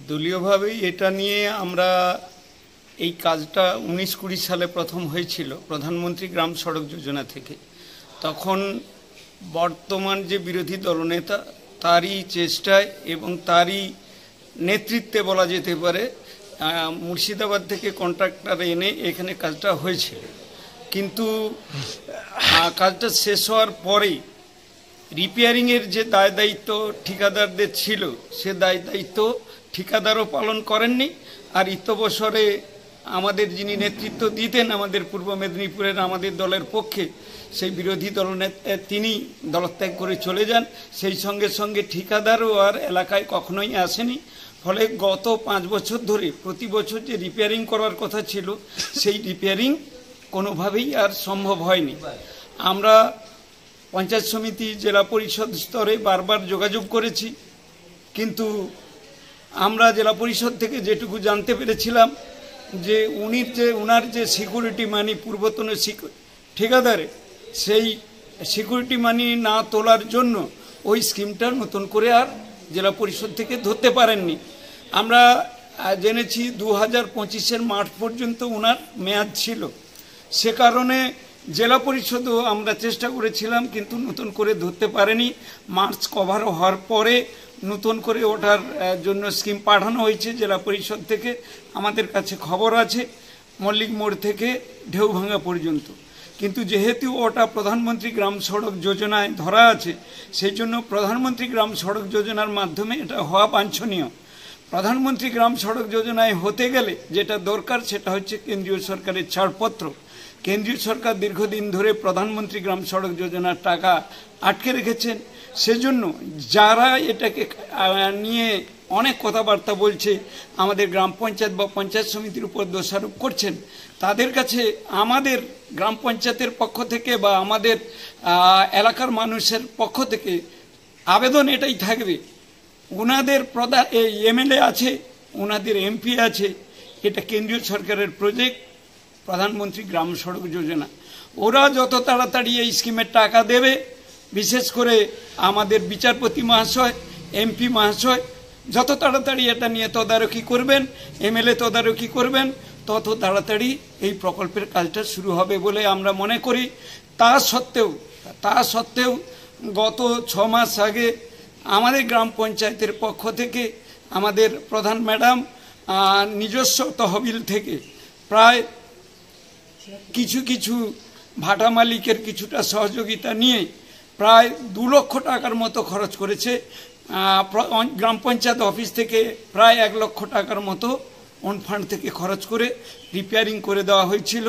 দলীয়ভাবেই এটা নিয়ে আমরা এই কাজটা 19-20 সালে প্রথম হয়েছিল প্রধানমন্ত্রী গ্রাম সড়ক যোজনা থেকে। তখন বর্তমান যে বিরোধী দলনেতা তারই চেষ্টায় এবং তারই নেতৃত্বে বলা যেতে পারে মুর্শিদাবাদ থেকে কন্ট্রাক্টর এনে এখানে কাজটা হয়েছিল। কিন্তু কাজটা শেষ হওয়ার পরেই রিপেয়ারিংয়ের যে দায় দায়িত্ব ঠিকাদারদের ছিল সে দায় দায়িত্ব ঠিকাদারও পালন করেননি। আর ইত্যবসরে আমাদের যিনি নেতৃত্ব দিতেন আমাদের পূর্ব মেদিনীপুরের আমাদের দলের পক্ষে, সেই বিরোধী দলনেতা তিনি দলত্যাগ করে চলে যান। সেই সঙ্গে সঙ্গে ঠিকাদারও আর এলাকায় কখনোই আসেনি। ফলে গত 5 বছর ধরে প্রতি বছর যে রিপেয়ারিং করার কথা ছিল সেই রিপেয়ারিং কোনোভাবেই আর সম্ভব হয়নি। আমরা পঞ্চায়েত সমিতি জেলা পরিষদ স্তরে বারবার যোগাযোগ করেছি, কিন্তু আমরা জেলা পরিষদ থেকে যেটুকু জানতে পেরেছিলাম যে উনার যে সিকিউরিটি মানি পূর্বতন ঠিকাদারে, সেই সিকিউরিটি মানি না তোলার জন্য ওই স্কিমটা নতুন করে আর জেলা পরিষদ থেকে ধরতে পারেননি। আমরা জেনেছি 2025-এর মার্চ পর্যন্ত ওনার মেয়াদ ছিল। সে কারণে জেলা পরিষদও আমরা চেষ্টা করেছিলাম, কিন্তু নতুন করে ধরতে পারেনি। মার্চ কভার হওয়ার পরে নতুন করে ওঠার জন্য স্কিম পাঠানো হয়েছে জেলা পরিষদ থেকে। আমাদের কাছে খবর আছে মল্লিক মোড় থেকে ঢেউভাঙ্গা পর্যন্ত। কিন্তু যেহেতু ওটা প্রধানমন্ত্রী গ্রাম সড়ক যোজনায় ধরা আছে, সেই জন্য প্রধানমন্ত্রী গ্রাম সড়ক যোজনার মাধ্যমে এটা হওয়া বাঞ্ছনীয়। প্রধানমন্ত্রী গ্রাম সড়ক যোজনায় হতে গেলে যেটা দরকার সেটা হচ্ছে কেন্দ্রীয় সরকারের ছাড়পত্র। কেন্দ্রীয় সরকার দীর্ঘদিন ধরে প্রধানমন্ত্রী গ্রাম সড়ক যোজনার টাকা আটকে রেখেছেন। সেজন্য যারা এটাকে নিয়ে অনেক কথাবার্তা বলছে, আমাদের গ্রাম পঞ্চায়েত বা পঞ্চায়েত সমিতির উপর দোষারোপ করছেন, তাদের কাছে আমাদের গ্রাম পঞ্চায়েতের পক্ষ থেকে বা আমাদের এলাকার মানুষের পক্ষ থেকে আবেদন এটাই থাকবে, ওনাদের এমএলএ আছে, ওনাদের এমপি আছে, এটা কেন্দ্রীয় সরকারের প্রজেক্ট প্রধানমন্ত্রী গ্রাম সড়ক যোজনা। ওরা যত তাড়াতাড়ি এই স্কিমের টাকা দেবে, বিশেষ করে আমাদের বিচারপতি মহাশয়, এমপি মহাশয় যত তাড়াতাড়ি এটা নিয়ে তদারকি করবেন, এমএলএ তদারকি করবেন, তত তাড়াতাড়ি এই প্রকল্পের কাজটা শুরু হবে বলে আমরা মনে করি। তা সত্ত্বেও গত 6 মাস আগে আমাদের গ্রাম পঞ্চায়েতের পক্ষ থেকে আমাদের প্রধান ম্যাডাম নিজস্ব তহবিল থেকে প্রায় কিছু ভাটা মালিকের কিছুটা সহযোগিতা নিয়ে প্রায় 2 লক্ষ টাকার মতো খরচ করেছে। গ্রাম পঞ্চায়েত অফিস থেকে প্রায় 1 লক্ষ টাকার মতো অন ফান্ড থেকে খরচ করে রিপেয়ারিং করে দেওয়া হয়েছিল।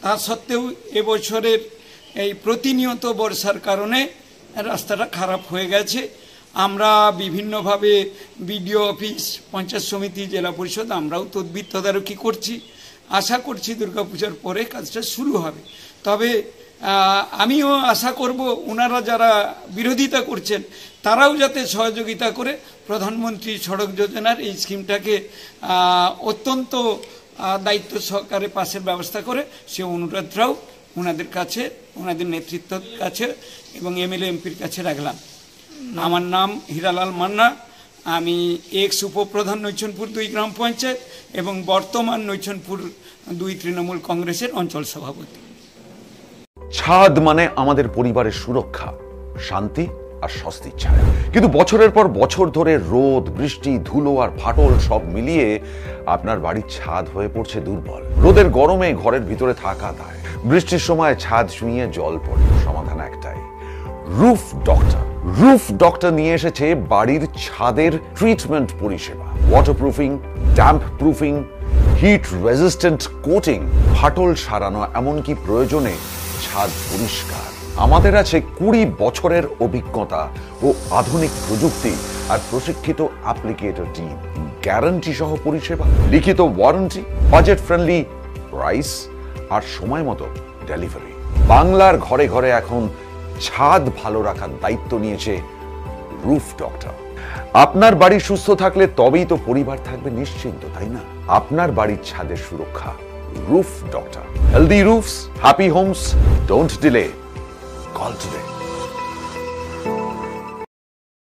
তা সত্ত্বেও এবছরের এই প্রতিনিয়ত বর্ষার কারণে রাস্তাটা খারাপ হয়ে গেছে। আমরা বিভিন্নভাবে বিডিও অফিস, পঞ্চায়েত সমিতি, জেলা পরিষদ আমরাও তদারকি করছি। আশা করছি দুর্গাপূজার পরে কাজটা শুরু হবে। তবে আমিও আশা করব ওনারা যারা বিরোধিতা করছেন তারাও যাতে সহযোগিতা করে প্রধানমন্ত্রী সড়ক যোজনার এই স্কিমটাকে অত্যন্ত দায়িত্ব সহকারে পাশের ব্যবস্থা করে, সে অনুরোধটাও ওনাদের কাছে, ওনাদের নেতৃত্বের কাছে এবং এমএলএ এমপির কাছে রাখলাম। আমার নাম হীরালাল মান্না, আমি এক্স উপপ্রধান নৈচনপুর 2 গ্রাম পঞ্চায়েত এবং বর্তমান নৈচনপুর 2 তৃণমূল কংগ্রেসের অঞ্চল সভাপতি। ছাদ মানে আমাদের পরিবারের সুরক্ষা, শান্তি আর স্বস্তির ছায়া। কিন্তু বছরের পর বছর ধরে রোদ, বৃষ্টি, ধুলো আর ফাটল সব মিলিয়ে আপনার বাড়ির ছাদ হয়ে পড়ছে দুর্বল। রোদের গরমে ঘরের ভিতরে থাকা দায়, বৃষ্টির সময় ছাদ ছুঁয়ে জল পড়ে। সমাধান একটাই, রুফ ডক্টর। রুফ ডক্টর নিয়ে এসেছে বাড়ির ছাদের ট্রিটমেন্ট পরিষেবা। Waterproofing, damp proofing, hit resistant coating, ফাটল সারানো, এমনকি প্রয়োজনে ছাদ পরিষ্কার। আমাদের আছে 20 বছরের অভিজ্ঞতা ও আধুনিক প্রযুক্তি আর প্রশিক্ষিত অ্যাপ্লিকেটর টিম। গ্যারান্টি সহ পরিষেবা, লিখিত ওয়ারেন্টি, বাজেট ফ্রেন্ডলি প্রাইস আর সময় মতো ডেলিভারি। বাংলার ঘরে ঘরে এখন ছাদ ভালো রাখার দায়িত্ব নিয়েছে রুফ ডক্টর। আপনার বাড়ি সুস্থ থাকলে তবেই তো পরিবার থাকবে নিশ্চিন্ত, তাই না? আপনার বাড়ির ছাদের সুরক্ষা roof doctor. Healthy roofs, happy homes, don't delay, call today.